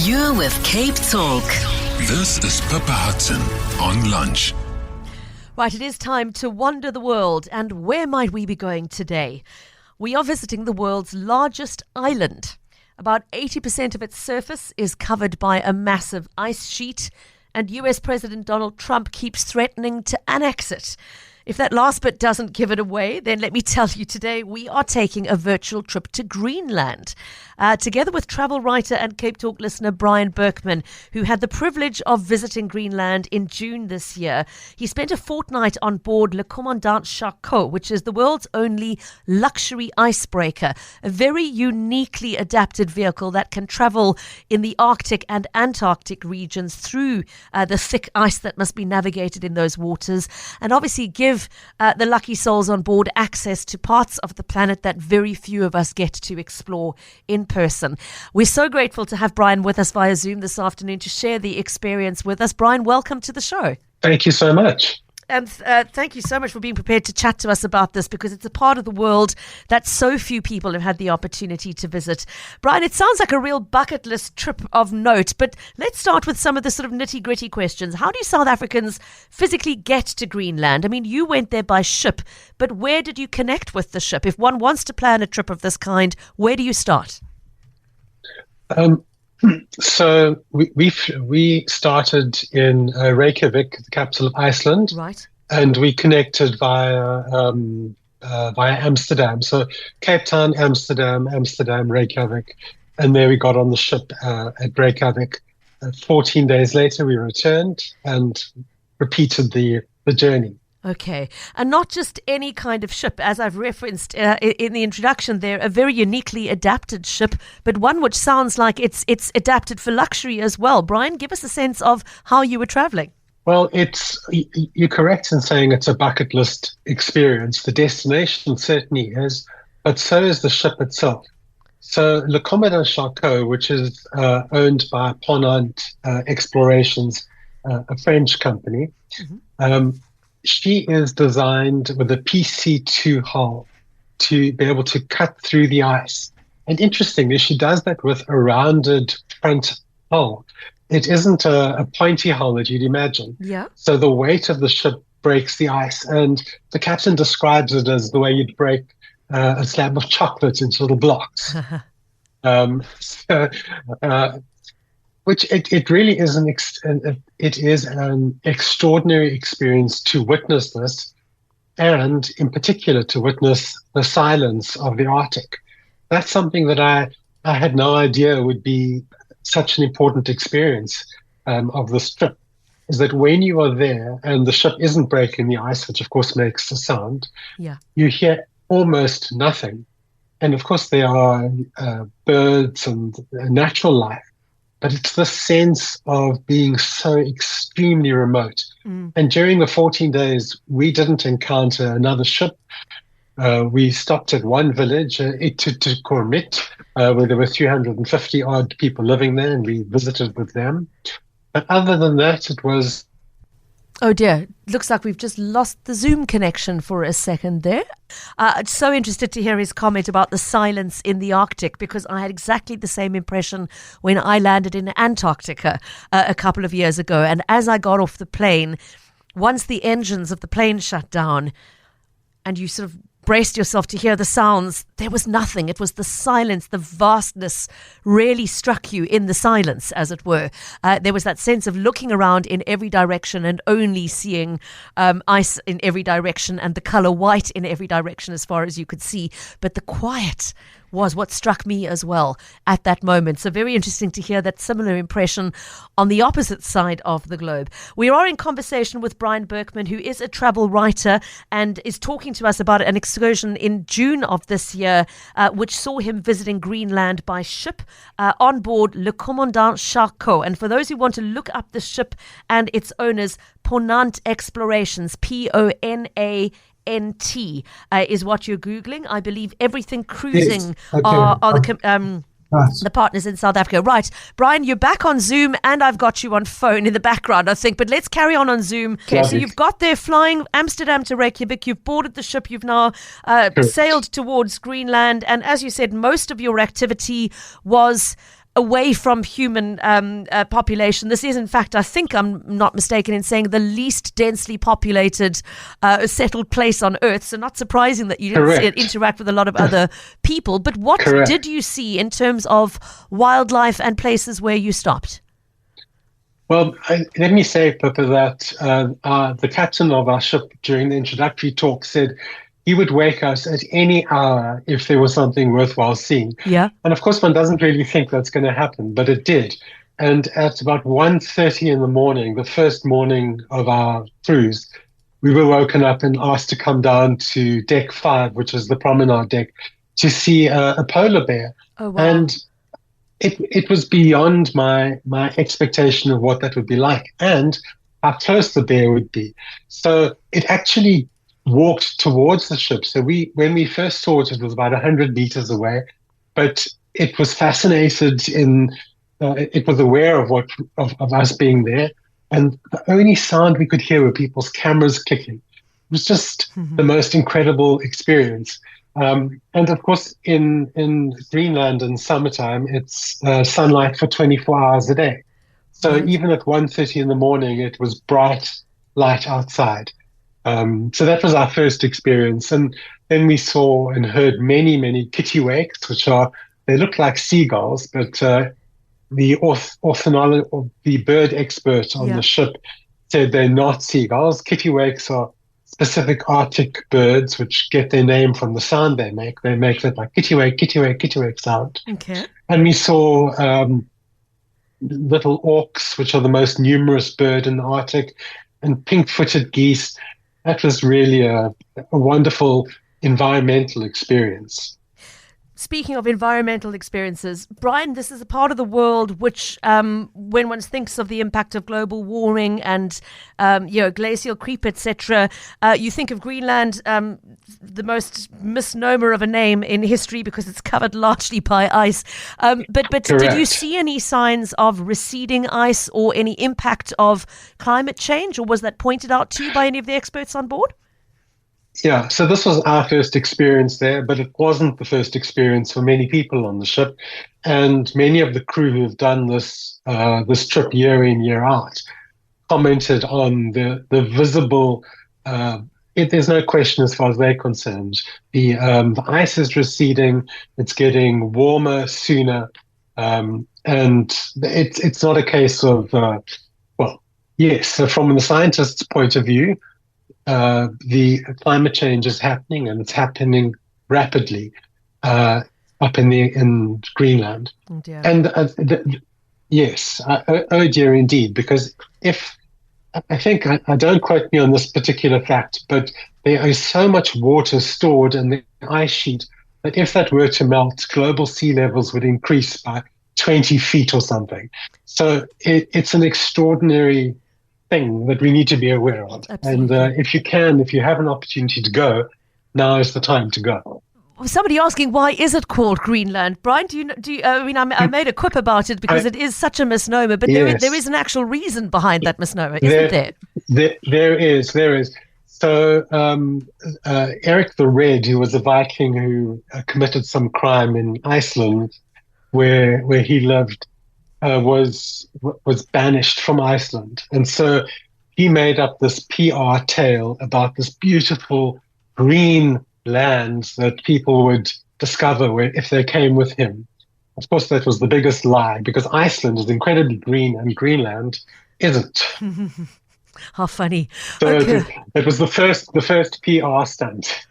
You're with CapeTalk. This is Pippa Hudson on lunch. Right, it is time to wander the world. And where might we be going today? We are visiting the world's largest island. About 80% of its surface is covered by a massive ice sheet, and US President Donald Trump keeps threatening to annex it. If that last bit doesn't give it away, then let me tell you today we are taking a virtual trip to Greenland. Together with travel writer and CapeTalk listener Brian Berkman, who had the privilege of visiting Greenland in June this year. He spent a fortnight on board Le Commandant Charcot, which is the world's only luxury icebreaker, a very uniquely adapted vehicle that can travel in the Arctic and Antarctic regions through the thick ice that must be navigated in those waters, and obviously give the lucky souls on board access to parts of the planet that very few of us get to explore in person. We're so grateful to have Brian with us via Zoom this afternoon to share the experience with us. Brian, welcome to the show. Thank you so much. And thank you so much for being prepared to chat to us about this, because it's a part of the world that so few people have had the opportunity to visit. Brian, it sounds like a real bucket list trip of note, but let's start with some of the sort of nitty gritty questions. How do South Africans physically get to Greenland? I mean, you went there by ship, but where did you connect with the ship? If one wants to plan a trip of this kind, where do you start? So we started in Reykjavik, the capital of Iceland, Right. and we connected via Amsterdam. So Cape Town, Amsterdam, Reykjavik, and there we got on the ship at Reykjavik. 14 days later, we returned and repeated the journey. Okay. And not just any kind of ship, as I've referenced in the introduction there, a very uniquely adapted ship, but one which sounds like it's adapted for luxury as well. Brian, give us a sense of how you were traveling. Well, you're correct in saying it's a bucket list experience. The destination certainly is, but so is the ship itself. So Le Commandant Charcot, which is owned by Ponant Explorations, a French company, she is designed with a PC2 hull to be able to cut through the ice. And interestingly, she does that with a rounded front hull. It isn't a pointy hull that you'd imagine. Yeah. So the weight of the ship breaks the ice. And the captain describes it as the way you'd break a slab of chocolate into little blocks. Which it really is an extraordinary experience to witness this, and in particular to witness the silence of the Arctic. That's something that I had no idea would be such an important experience of this trip, is that when you are there and the ship isn't breaking the ice, which of course makes a sound, you hear almost nothing. And of course there are birds and natural life. But it's the sense of being so extremely remote. And during the 14 days, we didn't encounter another ship. We stopped at one village, Kormit, where there were 350 odd people living there, and we visited with them. But other than that, it was... Oh dear, looks like we've just lost the Zoom connection for a second there. So interested to hear his comment about the silence in the Arctic, because I had exactly the same impression when I landed in Antarctica a couple of years ago. And as I got off the plane, once the engines of the plane shut down and you sort of braced yourself to hear the sounds, there was nothing. It was the silence, the vastness really struck you in the silence, as it were. There was that sense of looking around in every direction and only seeing ice in every direction and the color white in every direction as far as you could see. But the quiet was what struck me as well at that moment. So very interesting to hear that similar impression on the opposite side of the globe. We are in conversation with Brian Berkman, who is a travel writer and is talking to us about an excursion in June of this year, which saw him visiting Greenland by ship on board Le Commandant Charcot. And for those who want to look up the ship and its owners, Ponant Explorations, Ponant is what you're Googling. I believe Everything Cruising are the partners in South Africa. Right. Brian, you're back on Zoom and I've got you on phone in the background, I think. But let's carry on Zoom. Okay, so you've got there flying Amsterdam to Reykjavik. You've boarded the ship. You've now sailed towards Greenland. And as you said, most of your activity was away from human population. This is, in fact, I think I'm not mistaken in saying, the least densely populated settled place on Earth. So not surprising that you didn't interact with a lot of other people. But what did you see in terms of wildlife and places where you stopped? Well, let me say, Pippa, that the captain of our ship during the introductory talk said he would wake us at any hour if there was something worthwhile seeing. Yeah. And of course, one doesn't really think that's going to happen, but it did. And at about 1:30 in the morning, the first morning of our cruise, we were woken up and asked to come down to deck 5, which is the promenade deck, to see a polar bear. Oh, wow. And it was beyond my expectation of what that would be like and how close the bear would be. So it actually walked towards the ship. So when we first saw it, it was about 100 meters away, but it was fascinated it was aware of us being there. And the only sound we could hear were people's cameras clicking. It was just the most incredible experience. And of course, in Greenland in summertime, it's sunlight for 24 hours a day. So even at 1:30 in the morning, it was bright light outside. So that was our first experience. And then we saw and heard many, many kittiwakes, they look like seagulls, but the bird expert on the ship said they're not seagulls. Kittiwakes are specific Arctic birds which get their name from the sound they make. They make that like kittiwake, kittiwake, kittiwake sound. Okay. And we saw little auks, which are the most numerous bird in the Arctic, and pink-footed geese. That was really a wonderful environmental experience. Speaking of environmental experiences, Brian, this is a part of the world which, when one thinks of the impact of global warming and glacial creep, etc., you think of Greenland, the most misnomer of a name in history because it's covered largely by ice. But did you see any signs of receding ice or any impact of climate change, or was that pointed out to you by any of the experts on board? Yeah, so this was our first experience there, but it wasn't the first experience for many people on the ship. And many of the crew who have done this trip year in, year out commented on the visible, there's no question as far as they're concerned. The ice is receding, it's getting warmer sooner, and it's not a case of, yes, so from the scientist's point of view, the climate change is happening, and it's happening rapidly up in Greenland. Oh dear. And yes, oh dear, indeed. Because I think I don't quote me on this particular fact, but there is so much water stored in the ice sheet that if that were to melt, global sea levels would increase by 20 feet or something. So it's an extraordinary thing that we need to be aware of. Absolutely. And if you have an opportunity to go, now is the time to go. Somebody asking, why is it called Greenland? Brian, I made a quip about it because it is such a misnomer, but yes. there is an actual reason behind that misnomer, isn't there? There is. So Eric the Red, who was a Viking who committed some crime in Iceland, where he lived, was banished from Iceland. And so he made up this PR tale about this beautiful green land that people would discover if they came with him. Of course, that was the biggest lie, because Iceland is incredibly green and Greenland isn't. How funny. So Okay. it was the first PR stunt.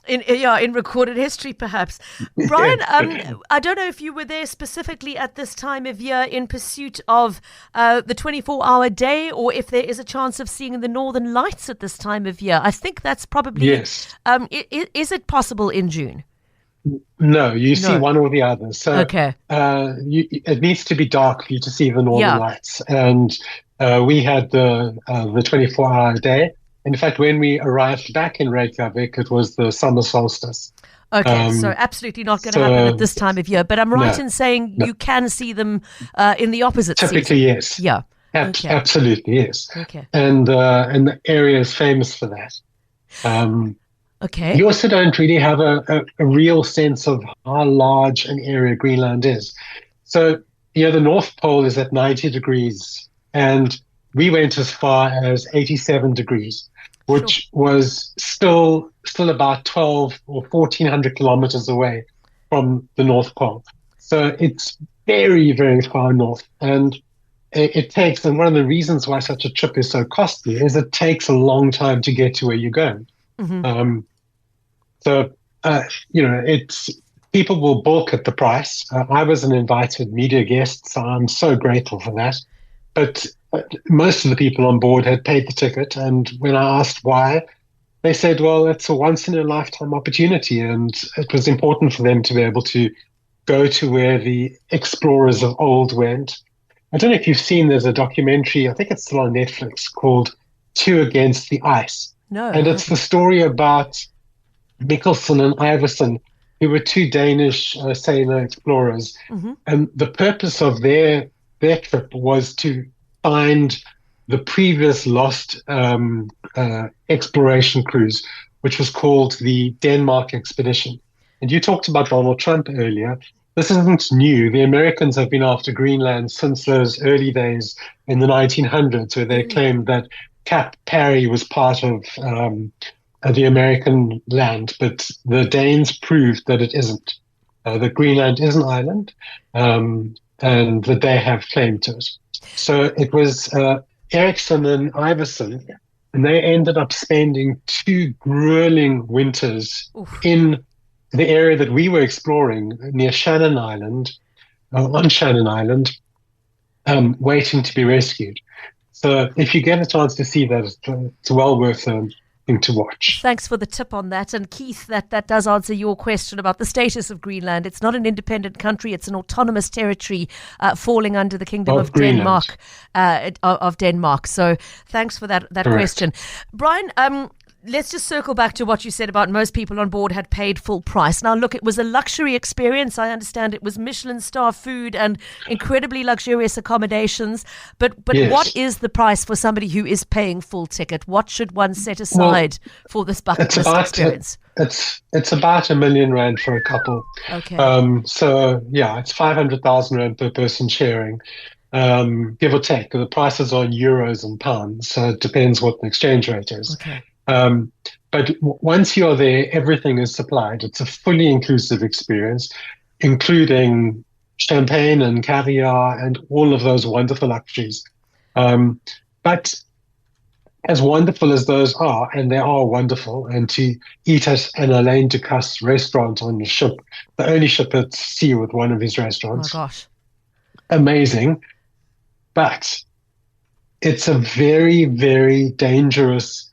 In recorded history, perhaps. Brian, I don't know if you were there specifically at this time of year in pursuit of the 24-hour day, or if there is a chance of seeing the Northern Lights at this time of year. I think that's probably... Yes. Is it possible in June? No, you see one or the other. So okay. It needs to be dark for you to see the Northern Lights. And we had the 24-hour day. In fact, when we arrived back in Reykjavik, it was the summer solstice. Okay, so absolutely not going to happen at this time of year. But I'm right in saying you can see them in the opposite typically, season. Yes. Yeah. Absolutely, yes. Okay. And the area is famous for that. Okay. You also don't really have a real sense of how large an area Greenland is. So the North Pole is at 90 degrees, and we went as far as 87 degrees, which was still about 12 or 1,400 kilometers away from the North Pole. So it's very, very far north. And it takes, and one of the reasons why such a trip is so costly is it takes a long time to get to where you're going. Mm-hmm. It's people will balk at the price. I was an invited media guest, so I'm so grateful for that. But most of the people on board had paid the ticket, and when I asked why, they said, well, it's a once-in-a-lifetime opportunity, and it was important for them to be able to go to where the explorers of old went. I don't know if you've seen, there's a documentary, I think it's still on Netflix, called Two Against the Ice. No. And it's the story about Mikkelsen and Iversen, who were two Danish sailor explorers. Mm-hmm. And the purpose of their trip was to find the previous lost exploration cruise, which was called the Denmark Expedition. And you talked about Donald Trump earlier. This isn't new. The Americans have been after Greenland since those early days in the 1900s, where they claimed that Cap Parry was part of the American land, but the Danes proved that it isn't. That Greenland is an island, and that they have claim to it. So it was Ericsson and Iverson, and they ended up spending 2 grueling winters in the area that we were exploring near Shannon Island, on Shannon Island, waiting to be rescued. So if you get a chance to see that, it's well worth thing to watch. Thanks for the tip on that. And Keith, that does answer your question about the status of Greenland. It's not an independent country. It's an autonomous territory falling under the Kingdom of Denmark. Of Denmark. So thanks for that question. Brian, let's just circle back to what you said about most people on board had paid full price. Now, look, it was a luxury experience. I understand it was Michelin star food and incredibly luxurious accommodations. But yes, what is the price for somebody who is paying full ticket? What should one set aside for this bucket list experience? It's about R1 million for a couple. Okay. So yeah, it's 500,000 rand per person sharing. Give or take. The prices are in euros and pounds, so it depends what the exchange rate is. Okay. But once you're there, everything is supplied. It's a fully inclusive experience, including champagne and caviar and all of those wonderful luxuries. But as wonderful as those are, and they are wonderful, and to eat at an Alain Ducasse restaurant on the ship, the only ship at sea with one of his restaurants. Oh my gosh. Amazing. But it's a very, very dangerous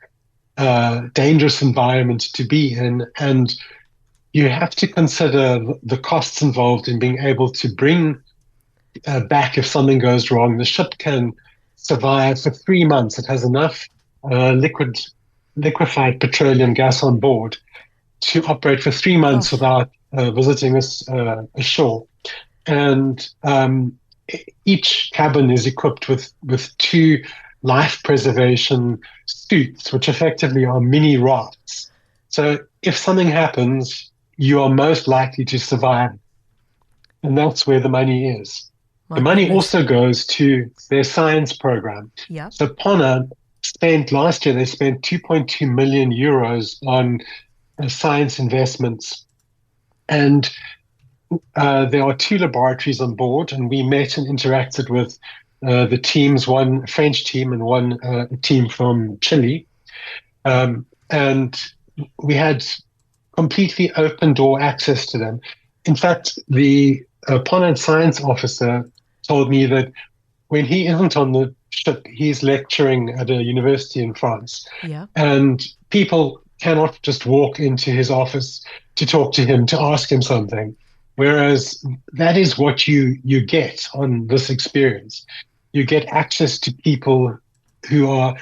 environment to be in, and you have to consider the costs involved in being able to bring back if something goes wrong. The ship can survive for 3 months. It has enough liquefied petroleum gas on board to operate for 3 months without visiting a shore. And each cabin is equipped with 2 life preservation suits, which effectively are mini rafts. So if something happens, you are most likely to survive. And that's where the money is. The money also goes to their science program. Yeah. So Ponna last year, they spent 2.2 million euros on science investments. And there are 2 laboratories on board, and we met and interacted with the teams, one French team and one team from Chile. And we had completely open door access to them. In fact, the Ponant science officer told me that when he isn't on the ship, he's lecturing at a university in France. Yeah. And people cannot just walk into his office to talk to him, to ask him something. Whereas that is what you get on this experience. You get access to people who are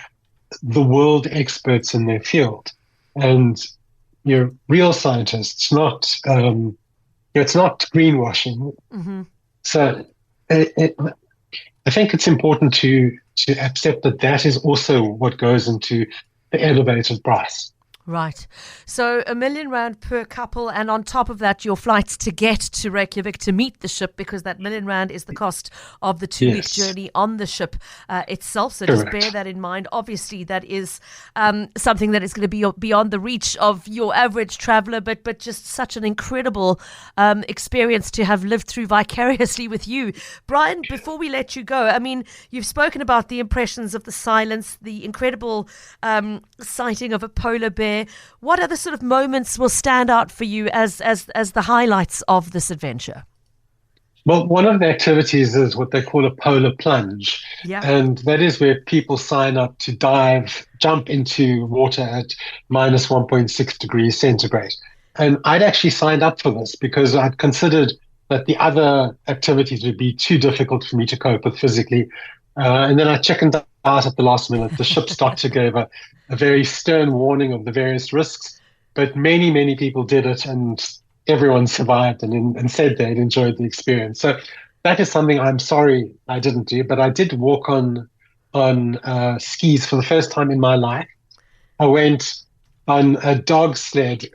the world experts in their field, and you're real scientists, not it's not greenwashing. Mm-hmm. So I think it's important to accept that is also what goes into the elevated price. Right. So R1 million per couple, and on top of that, your flights to get to Reykjavik to meet the ship, because that R1 million is the cost of the 2-week Yes. journey on the ship itself. So just Correct. bear that in mind. Obviously, that is something that is going to be beyond the reach of your average traveler, but just such an incredible experience to have lived through vicariously with you. Brian, before we let you go, I mean, you've spoken about the impressions of the silence, the incredible sighting of a polar bear. What other sort of moments will stand out for you as the highlights of this adventure? Well, one of the activities is what they call a polar plunge. Yeah. And that is where people sign up to jump into water at minus 1.6 degrees centigrade. And I'd actually signed up for this because I'd considered that the other activities would be too difficult for me to cope with physically. And then I chickened out at the last minute. The ship's doctor gave a very stern warning of the various risks, but many, many people did it, and everyone survived and said they'd enjoyed the experience. So that is something I'm sorry I didn't do, but I did walk on skis for the first time in my life. I went on a dog sled,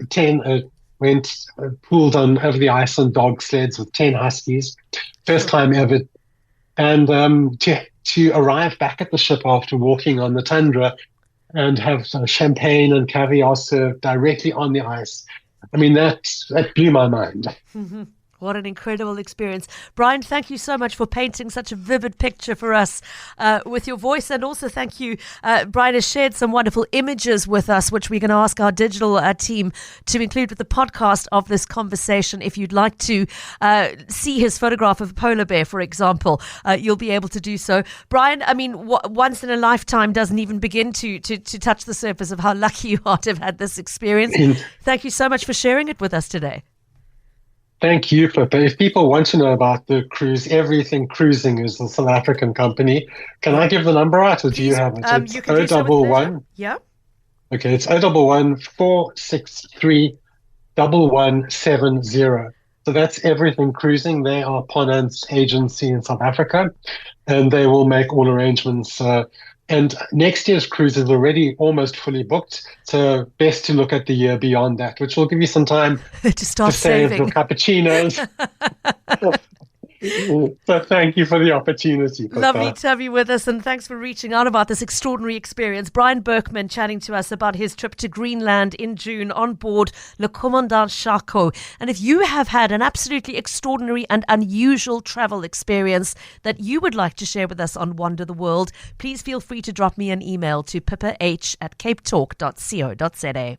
pooled on over the ice on dog sleds with 10 huskies, first time ever. And to arrive back at the ship after walking on the tundra and have champagne and caviar served directly on the ice, I mean, that blew my mind. What an incredible experience. Brian, thank you so much for painting such a vivid picture for us with your voice. And also thank you, Brian has shared some wonderful images with us, which we're going to ask our digital team to include with the podcast of this conversation. If you'd like to see his photograph of a polar bear, for example, you'll be able to do so. Brian, I mean, once in a lifetime doesn't even begin to touch the surface of how lucky you are to have had this experience. Thank you so much for sharing it with us today. Thank you, Pippa. If people want to know about the cruise, Everything Cruising is a South African company. Can I give the number out, or do you have it? It's you can do so with pleasure. 011. Yeah. Okay, it's 011 463 1170. So that's Everything Cruising. They are Ponant's agency in South Africa, and they will make all arrangements. And next year's cruise is already almost fully booked. So best to look at the year beyond that, which will give you some time to start save saving your cappuccinos. So thank you for the opportunity. Pippa. Lovely to have you with us, and thanks for reaching out about this extraordinary experience. Brian Berkman chatting to us about his trip to Greenland in June on board Le Commandant Charcot. And if you have had an absolutely extraordinary and unusual travel experience that you would like to share with us on Wander the World, please feel free to drop me an email to pippah@capetalk.co.za.